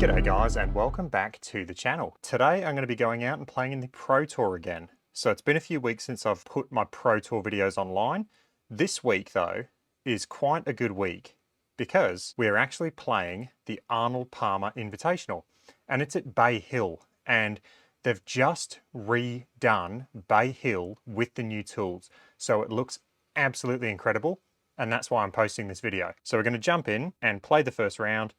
G'day guys and welcome back to the channel. Today I'm going to be going out and playing in the Pro Tour again. So it's been a few weeks since I've put my Pro Tour videos online. This week though is quite a good week because we're actually playing the Arnold Palmer Invitational and it's at Bay Hill, and they've just redone Bay Hill with the new tools. So it looks absolutely incredible, and that's why I'm posting this video. So we're going to jump in and play the first round.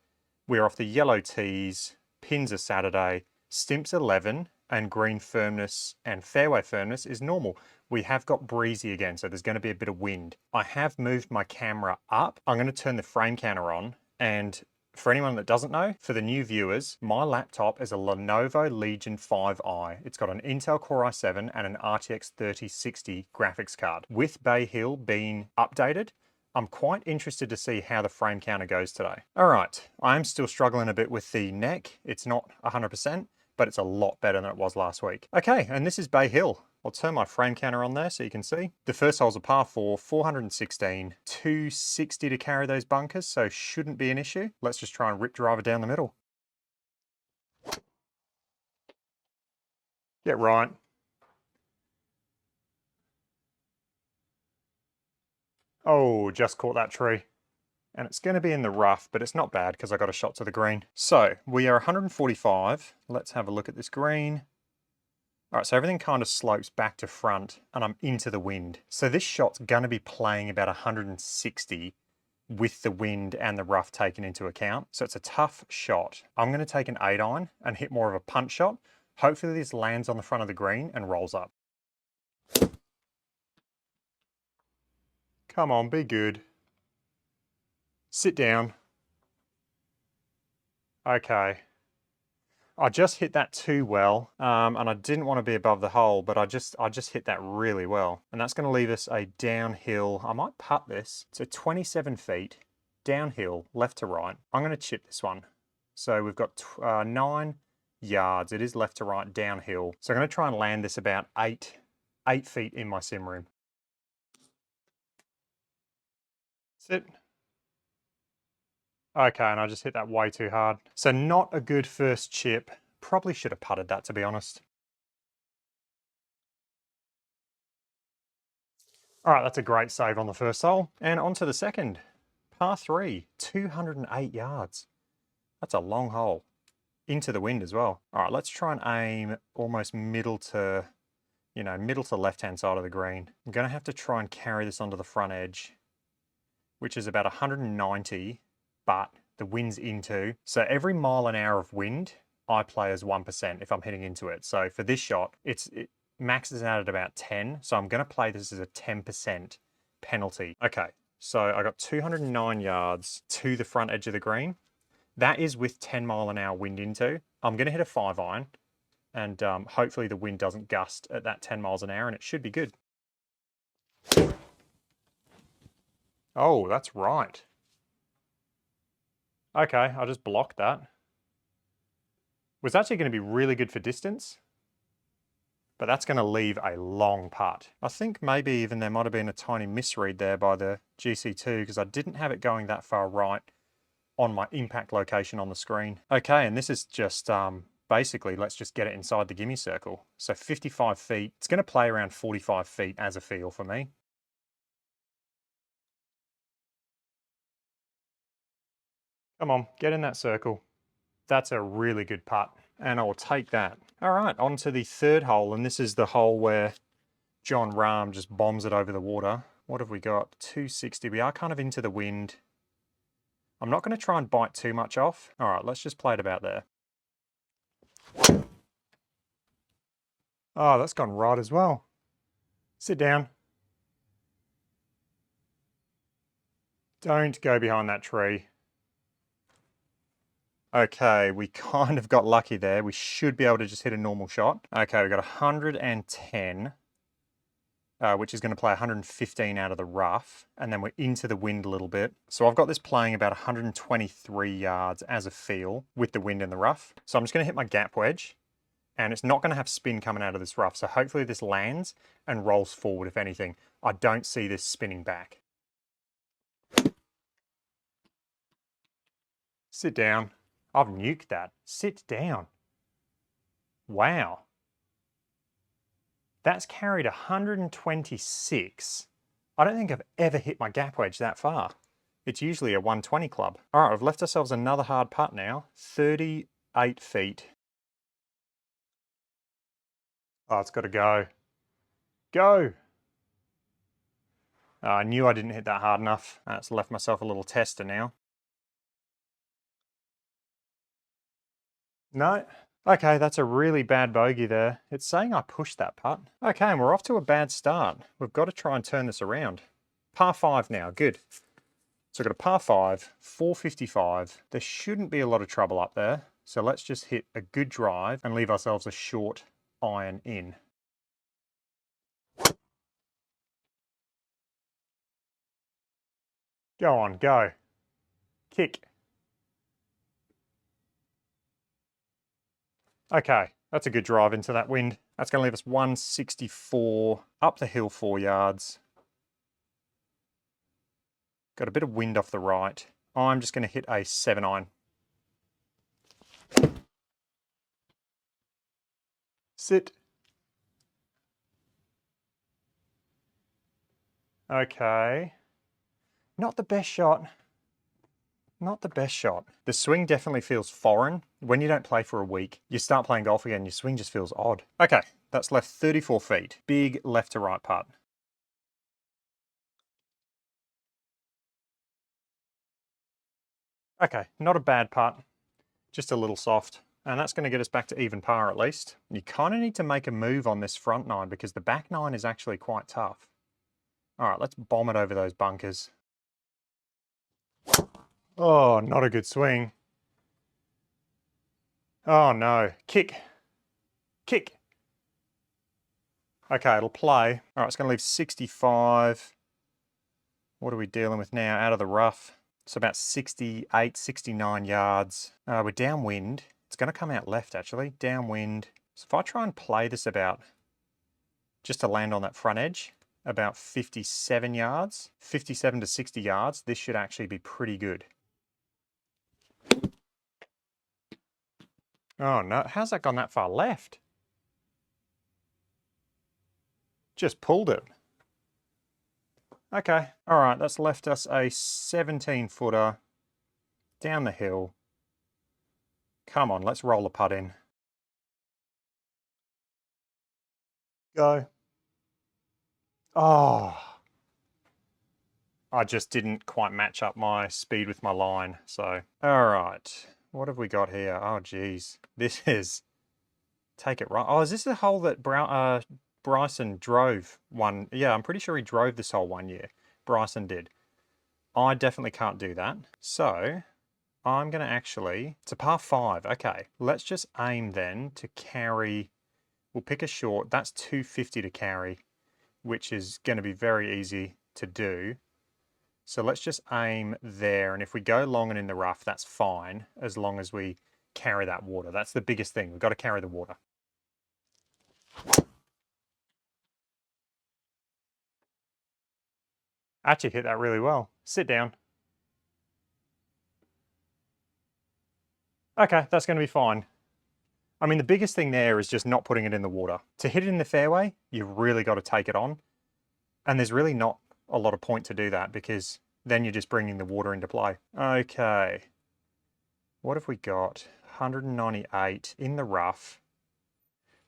We're off the yellow tees, pins are Saturday, stimps 11, and green firmness and fairway firmness is normal. We have got breezy again, so there's going to be a bit of wind. I have moved my camera up. I'm going to turn the frame counter on, and for anyone that doesn't know, for the new viewers, my laptop is a Lenovo Legion 5i. It's got an Intel Core i7 and an RTX 3060 graphics card. With Bay Hill being updated, I'm quite interested to see how the frame counter goes today. All right, I'm still struggling a bit with the neck. It's not 100%, but it's a lot better than it was last week. Okay, and this is Bay Hill. I'll turn my frame counter on there so you can see. The first hole's a par 4, 416, 260 to carry those bunkers, so shouldn't be an issue. Let's just try and rip driver down the middle. Get right. Oh, just caught that tree. And it's going to be in the rough, but it's not bad because I got a shot to the green. So we are 145. Let's have a look at this green. All right, so everything kind of slopes back to front and I'm into the wind. So this shot's going to be playing about 160 with the wind and the rough taken into account. So it's a tough shot. I'm going to take an 8-iron and hit more of a punch shot. Hopefully this lands on the front of the green and rolls up. Come on, be good. Sit down. Okay. I just hit that too well, and I didn't want to be above the hole, but I just hit that really well. And that's going to leave us a downhill. I might putt this. It's a 27 feet, downhill, left to right. I'm going to chip this one. So we've got 9 yards. It is left to right, downhill. So I'm going to try and land this about 8 feet in my sim room. Sit. Okay, and I just hit that way too hard. So not a good first chip. Probably should have putted that, to be honest. All right, that's a great save on the first hole. And on to the second. Par 3, 208 yards. That's a long hole. Into the wind as well. All right, let's try and aim almost middle to left-hand side of the green. I'm going to have to try and carry this onto the front edge, which is about 190, but the wind's into. So every mile an hour of wind, I play as 1% if I'm hitting into it. So for this shot, it maxes out at about 10. So I'm going to play this as a 10% penalty. Okay, so I got 209 yards to the front edge of the green. That is with 10 mile an hour wind into. I'm going to hit a 5-iron, and hopefully the wind doesn't gust at that 10 miles an hour, and it should be good. Oh, that's right. Okay, I just blocked that. Was actually going to be really good for distance, but that's going to leave a long putt. I think maybe even there might have been a tiny misread there by the GC2 because I didn't have it going that far right on my impact location on the screen. Okay, and this is just basically, let's just get it inside the gimme circle. So 55 feet, it's going to play around 45 feet as a feel for me. Come on, get in that circle. That's a really good putt, and I'll take that. All right, on to the third hole, and this is the hole where Jon Rahm just bombs it over the water. What have we got? 260. We are kind of into the wind. I'm not going to try and bite too much off. All right, let's just play it about there. Oh, that's gone right as well. Sit down. Don't go behind that tree. Okay, we kind of got lucky there. We should be able to just hit a normal shot. Okay, we got 110, which is going to play 115 out of the rough, and then we're into the wind a little bit. So I've got this playing about 123 yards as a feel with the wind in the rough. So I'm just going to hit my gap wedge, and it's not going to have spin coming out of this rough. So hopefully this lands and rolls forward, if anything. I don't see this spinning back. Sit down. I've nuked that. Sit down. Wow. That's carried 126. I don't think I've ever hit my gap wedge that far. It's usually a 120 club. All right, we've left ourselves another hard putt now. 38 feet. Oh, it's got to go. Go. Oh, I knew I didn't hit that hard enough. That's left myself a little tester now. No. Okay, that's a really bad bogey there. It's saying I pushed that putt. Okay, and we're off to a bad start. We've got to try and turn this around. Par 5 now, good. So I've got a par 5, 455. There shouldn't be a lot of trouble up there. So let's just hit a good drive and leave ourselves a short iron in. Go on, go. Kick. Okay, that's a good drive into that wind. That's going to leave us 164 up the hill 4 yards. Got a bit of wind off the right. I'm just going to hit a 7-iron. Sit. Okay. Not the best shot. Not the best shot. The swing definitely feels foreign. When you don't play for a week, you start playing golf again, your swing just feels odd. Okay, that's left 34 feet. Big left to right putt. Okay, not a bad putt, just a little soft. And that's going to get us back to even par at least. You kind of need to make a move on this front 9 because the back 9 is actually quite tough. All right, let's bomb it over those bunkers. Oh, not a good swing. Oh no, kick. Kick. Okay, it'll play. All right, it's going to leave 65. What are we dealing with now? Out of the rough. So about 68, 69 yards. We're downwind. It's going to come out left, actually. Downwind. So if I try and play this about, just to land on that front edge, about 57 yards, 57 to 60 yards, this should actually be pretty good. Oh no, how's that gone that far left? Just pulled it. Okay, all right, that's left us a 17-footer down the hill. Come on, let's roll a putt in. Go. Oh. I just didn't quite match up my speed with my line, so. All right, what have we got here? Oh, geez. This is, take it right. Oh, is this the hole that Bryson drove one? Yeah, I'm pretty sure he drove this hole one year. Bryson did. I definitely can't do that. So I'm going to actually, it's a par 5. Okay, let's just aim then to carry. We'll pick a short. That's 250 to carry, which is going to be very easy to do. So let's just aim there. And if we go long and in the rough, that's fine, as long as we carry that water. That's the biggest thing. We've got to carry the water. Actually hit that really well. Sit down. Okay, that's going to be fine. I mean, the biggest thing there is just not putting it in the water. To hit it in the fairway, you've really got to take it on. And there's really not a lot of point to do that because then you're just bringing the water into play. Okay. What have we got? 198 in the rough.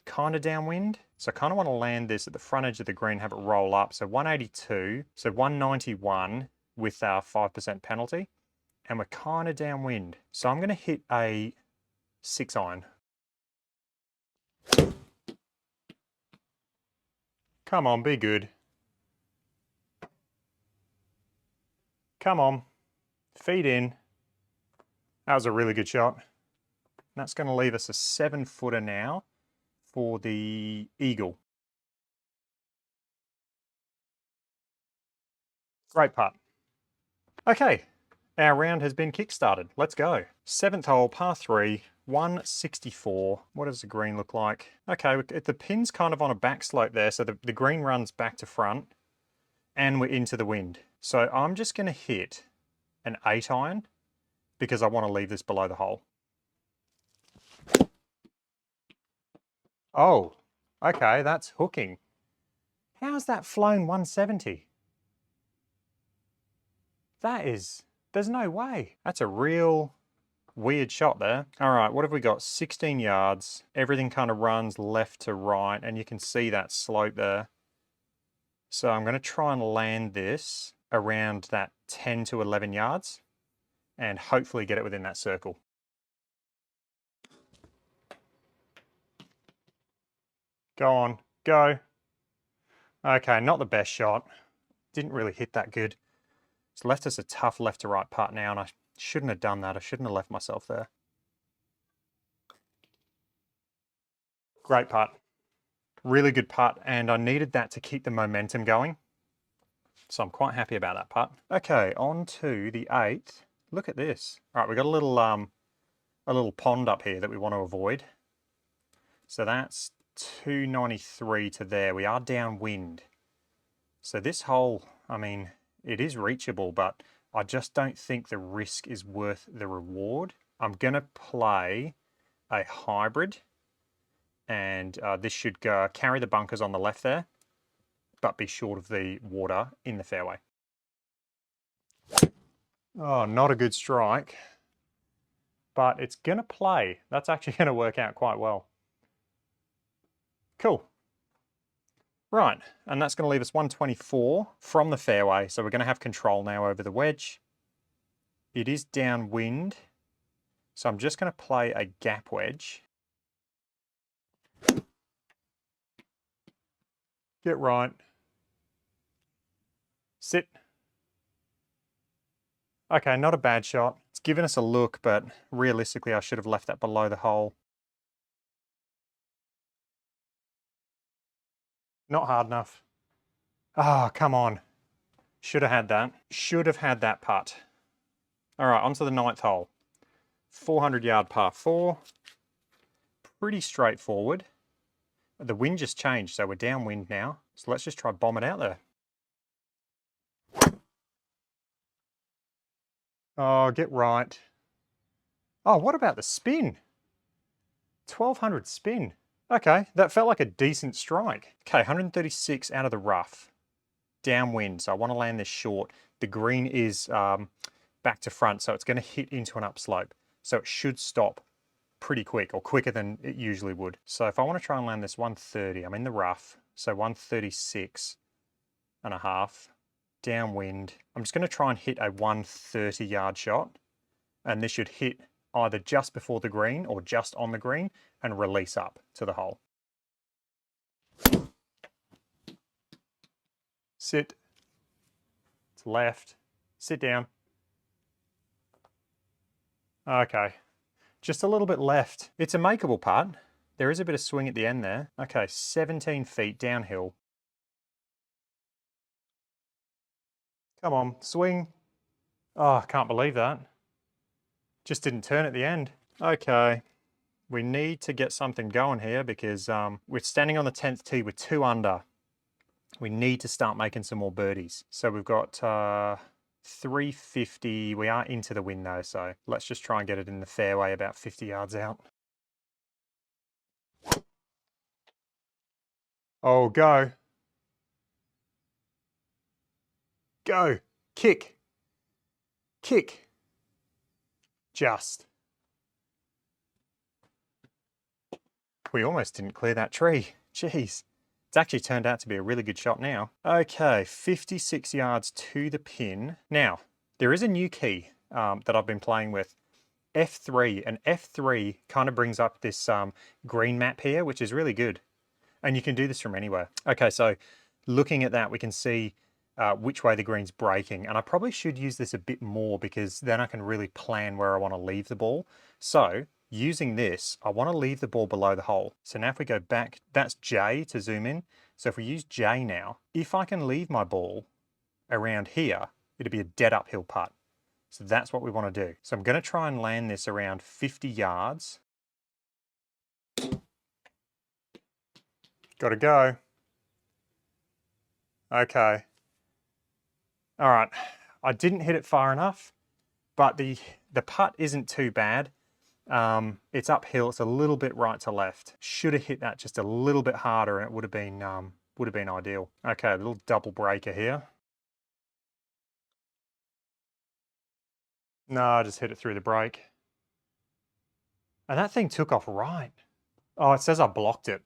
Kind of downwind. So I kind of want to land this at the front edge of the green, have it roll up. So 182, so 191 with our 5% penalty. And we're kind of downwind. So I'm going to hit a 6-iron. Come on, be good. Come on, feed in. That was a really good shot. That's going to leave us a 7-footer now for the eagle. Great putt. Okay, our round has been kick-started. Let's go. 7th hole, par 3, 164. What does the green look like? Okay, the pin's kind of on a back slope there, so the green runs back to front, and we're into the wind. So I'm just going to hit an 8-iron because I want to leave this below the hole. Oh, okay, that's hooking. How's that flown 170? There's no way. That's a real weird shot there. All right, what have we got? 16 yards. Everything kind of runs left to right, and you can see that slope there. So I'm going to try and land this around that 10 to 11 yards and hopefully get it within that circle. Go on, go. Okay, not the best shot. Didn't really hit that good. It's left us a tough left to right putt now, and I shouldn't have done that. I shouldn't have left myself there. Great putt. Really good putt, and I needed that to keep the momentum going. So I'm quite happy about that putt. Okay, on to the 8th. Look at this. All right, we've got a little pond up here that we want to avoid. So that's 293 to there. We are downwind. So this hole, I mean, it is reachable, but I just don't think the risk is worth the reward. I'm going to play a hybrid, and this should carry the bunkers on the left there, but be short of the water in the fairway. Oh, not a good strike, but it's going to play. That's actually going to work out quite well. Cool. Right, and that's going to leave us 124 from the fairway, so we're going to have control now over the wedge. It is downwind, so I'm just going to play a gap wedge. Get right. Sit. Okay, not a bad shot. It's given us a look, but realistically I should have left that below the hole. Not hard enough. Ah, come on. Should have had that. Should have had that putt. All right, on to the 9th hole. 400-yard par 4. Pretty straightforward. The wind just changed, so we're downwind now. So let's just try bomb it out there. Oh, get right. Oh, what about the spin? 1200 spin. Okay, that felt like a decent strike. Okay, 136 out of the rough. Downwind, so I want to land this short. The green is back to front, so it's going to hit into an upslope. So it should stop pretty quick, or quicker than it usually would. So if I want to try and land this 130, I'm in the rough, so 136 and a half, downwind. I'm just going to try and hit a 130-yard shot, and this should hit either just before the green or just on the green and release up to the hole. Sit. To left. Sit down. Okay. Just a little bit left. It's a makeable putt. There is a bit of swing at the end there. Okay, 17 feet downhill. Come on, swing. Oh, I can't believe that. Just didn't turn at the end. Okay, we need to get something going here because we're standing on the 10th tee with 2 under. We need to start making some more birdies. So we've got 350. We are into the wind though, so let's just try and get it in the fairway about 50 yards out. Oh, go. Go. Kick. Kick. Just. We almost didn't clear that tree. Jeez. It's actually turned out to be a really good shot now. Okay, 56 yards to the pin. Now, there is a new key that I've been playing with. F3, and F3 kind of brings up this green map here, which is really good. And you can do this from anywhere. Okay, so looking at that, we can see which way the green's breaking. And I probably should use this a bit more because then I can really plan where I want to leave the ball. So using this, I want to leave the ball below the hole. So now if we go back, that's J to zoom in. So if we use J now, if I can leave my ball around here, it'll be a dead uphill putt. So that's what we want to do. So I'm going to try and land this around 50 yards. Got to go. Okay. All right. I didn't hit it far enough, but the putt isn't too bad. It's uphill, it's a little bit right to left. Should have hit that just a little bit harder and it would have been ideal. Okay, a little double breaker here. No, I just hit it through the break. And that thing took off right. Oh, it says I blocked it.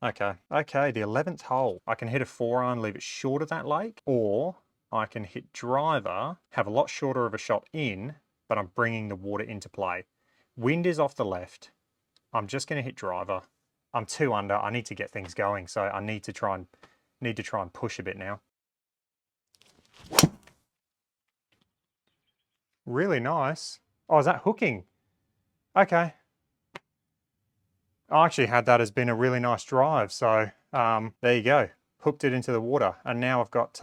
Okay, the 11th hole. I can hit a 4-iron, leave it short of that lake, or I can hit driver, have a lot shorter of a shot in, but I'm bringing the water into play. Wind is off the left. I'm just going to hit driver. I'm 2 under. I need to get things going, so I need to try and push a bit now. Really nice. Oh, is that hooking? Okay. I actually had that as being a really nice drive, so there you go. Hooked it into the water, and now I've got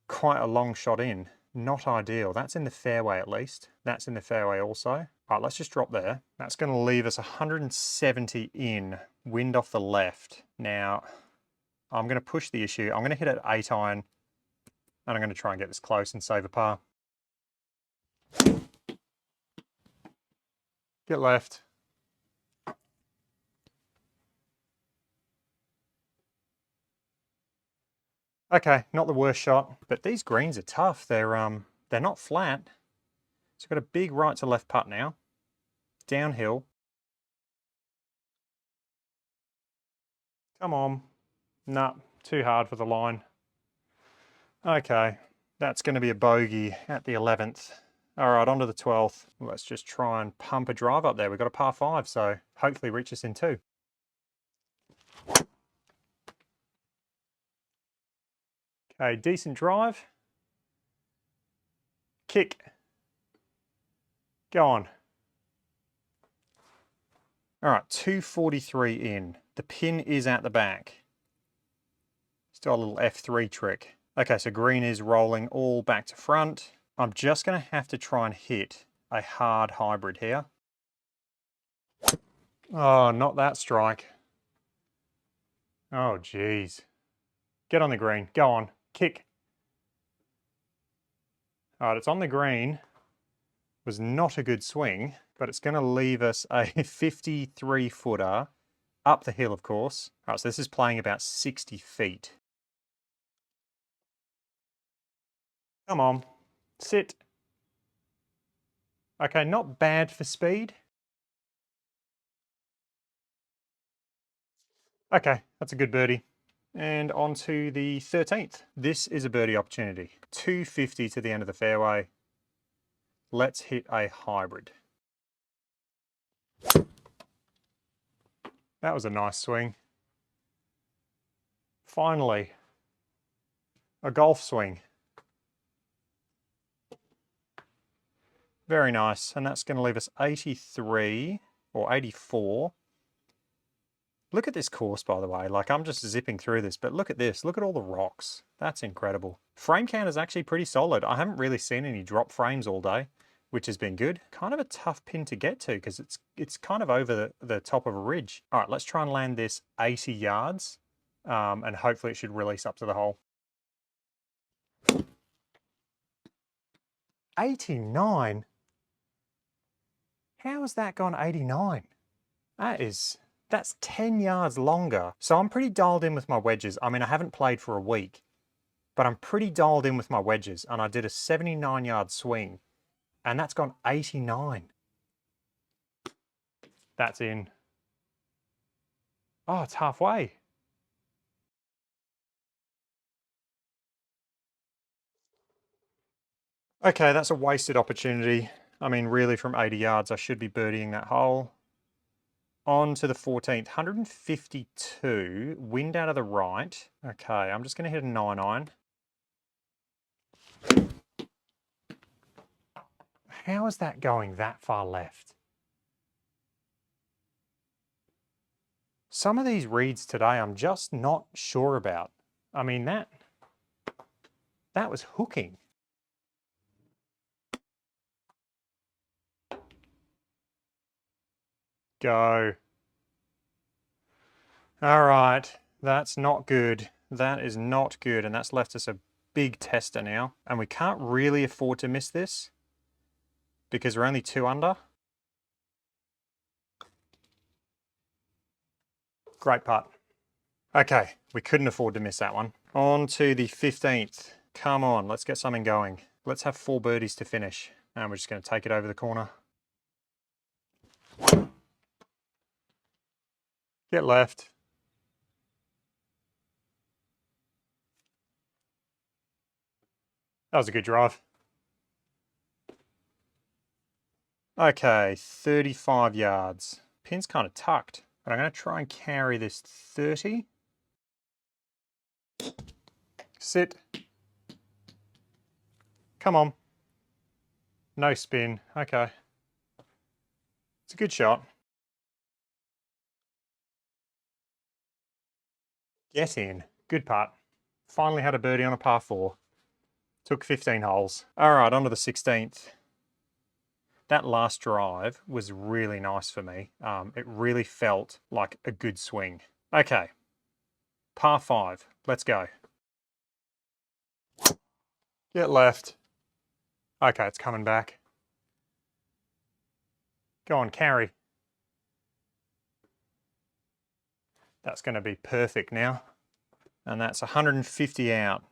quite a long shot in. Not ideal. That's in the fairway at least. That's in the fairway also. All right, let's just drop there. That's going to leave us 170 in, wind off the left. Now, I'm going to push the issue. I'm going to hit it 8-iron, and I'm going to try and get this close and save a par. Get left. Okay, not the worst shot, but these greens are tough. They're not flat. So I've got a big right to left putt now. Downhill. Come on. Nah, too hard for the line. Okay, that's going to be a bogey at the 11th. All right, on to the 12th. Let's just try and pump a drive up there. We've got a par 5, so hopefully reach us in 2. Okay, decent drive. Kick. Go on. All right, 243 in. The pin is at the back. Still a little F3 trick. Okay, so green is rolling all back to front. I'm just going to have to try and hit a hard hybrid here. Oh, not that strike. Oh, geez. Get on the green. Go on. Kick. All right, it's on the green. Was not a good swing, but it's going to leave us a 53-footer up the hill, of course. All right, so this is playing about 60 feet. Come on. Sit. Okay, not bad for speed. Okay, that's a good birdie. And on to the 13th. This is a birdie opportunity. 250 to the end of the fairway. Let's hit a hybrid. That was a nice swing. Finally, a golf swing. Very nice. And that's going to leave us 83 or 84. Look at this course, by the way. Like, I'm just zipping through this, but look at this. Look at all the rocks. That's incredible. Frame count is actually pretty solid. I haven't really seen any drop frames all day, which has been good. Kind of a tough pin to get to because it's kind of over the top of a ridge. All right, let's try and land this 80 yards, and hopefully it should release up to the hole. 89? How has that gone 89? That's 10 yards longer. So I'm pretty dialed in with my wedges. I mean, I haven't played for a week, but I'm pretty dialed in with my wedges, and I did a 79-yard swing, and that's gone 89. That's in. Oh, it's halfway. Okay, that's a wasted opportunity. I mean, really, from 80 yards, I should be birdieing that hole. On to the 14th, 152, wind out of the right. Okay, I'm just going to hit a 9-iron. How is that going that far left? Some of these reads today I'm just not sure about. I mean, that was hooking. Go. All right, that's not good. That is not good, and that's left us a big tester now. And we can't really afford to miss this because we're only 2 under. Great putt. Okay, we couldn't afford to miss that one. On to the 15th. Come on, let's get something going. Let's have 4 birdies to finish. And we're just going to take it over the corner. Get left. That was a good drive. Okay, 35 yards. Pin's kind of tucked, but I'm going to try and carry this 30. Sit. Come on. No spin. Okay. It's a good shot. Get in. Good putt. Finally had a birdie on a par 4. Took 15 holes. All right, on to the 16th. That last drive was really nice for me. It really felt like a good swing. Okay, par 5. Let's go. Get left. Okay, it's coming back. Go on, carry. That's going to be perfect now. And that's 150 out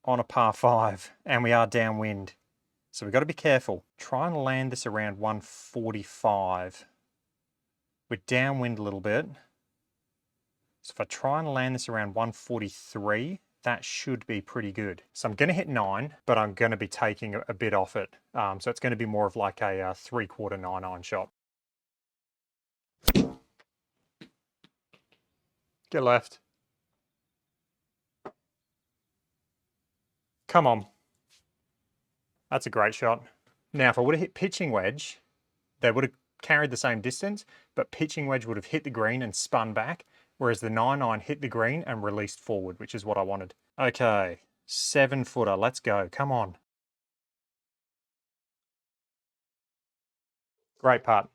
on a par 5. And we are downwind. So we've got to be careful. Try and land this around 145. We're downwind a little bit. So if I try and land this around 143, that should be pretty good. So I'm going to hit 9, but I'm going to be taking a bit off it. So it's going to be more of like a 3/4 9-iron shot. Get left. Come on. That's a great shot. Now, if I would have hit pitching wedge, they would have carried the same distance, but pitching wedge would have hit the green and spun back, whereas the 9-iron hit the green and released forward, which is what I wanted. Okay, 7-footer. Let's go. Come on. Great putt.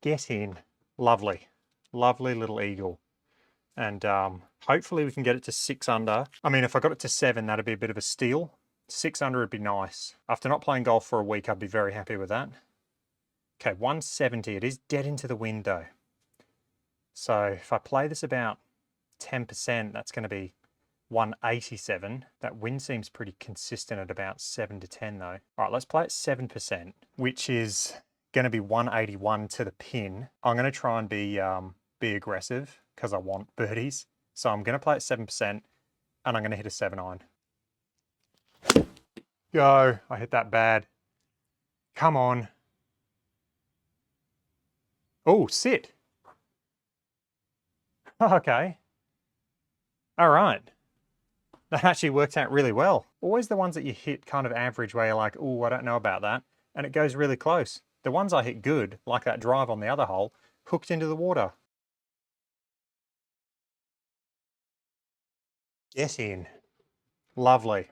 Get in. Lovely. Lovely little eagle. And hopefully we can get it to 6 under. I mean, if I got it to 7, that'd be a bit of a steal. 6 under would be nice. After not playing golf for a week, I'd be very happy with that. Okay, 170. It is dead into the wind though. So if I play this about 10%, that's going to be 187. That wind seems pretty consistent at about 7 to 10 though. All right, let's play it 7%, which is going to be 181 to the pin. I'm going to try and be aggressive because I want birdies. So I'm going to play it 7% and I'm going to hit a 7-iron. Go. I hit that bad. Come on. Oh, sit. Okay. All right. That actually worked out really well. Always the ones that you hit kind of average where you're like, oh, I don't know about that. And it goes really close. The ones I hit good, like that drive on the other hole, hooked into the water. Get in. Lovely.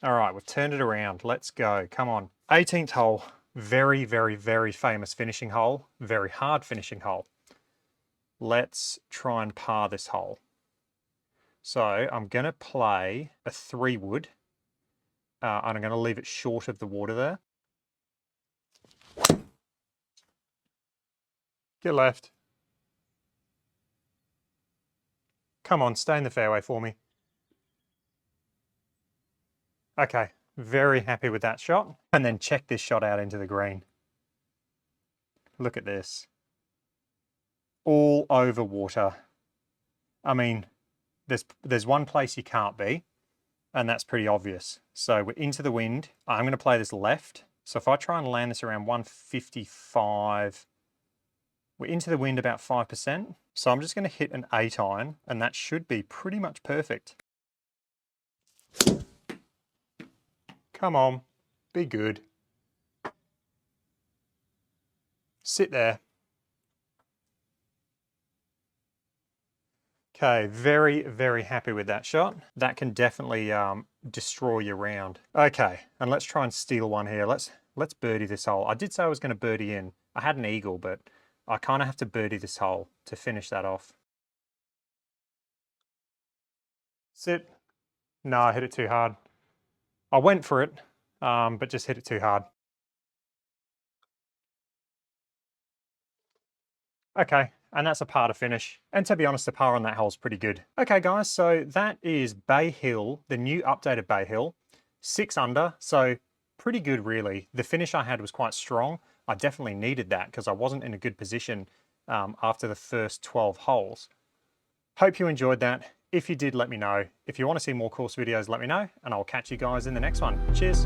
All right, we've turned it around. Let's go. Come on. 18th hole. Very, very, very famous finishing hole. Very hard finishing hole. Let's try and par this hole. So I'm going to play a 3-wood. And I'm going to leave it short of the water there. Get left. Come on, stay in the fairway for me. Okay, very happy with that shot. And then check this shot out into the green. Look at this. All over water. I mean, there's one place you can't be, and that's pretty obvious. So we're into the wind. I'm going to play this left. So if I try and land this around 155, we're into the wind about 5%. So I'm just going to hit an 8-iron, and that should be pretty much perfect. Come on, be good. Sit there. Okay, very, very happy with that shot. That can definitely destroy your round. Okay, and let's try and steal one here. Let's birdie this hole. I did say I was going to birdie in. I had an eagle, but I kind of have to birdie this hole to finish that off. Sit. No, I hit it too hard. I went for it, but just hit it too hard. Okay, and that's a par to finish. And to be honest, the par on that hole is pretty good. Okay guys, so that is Bay Hill, the new updated Bay Hill, 6 under, so pretty good really. The finish I had was quite strong. I definitely needed that because I wasn't in a good position after the first 12 holes. Hope you enjoyed that. If you did, let me know. If you want to see more course videos, let me know, and I'll catch you guys in the next one. Cheers.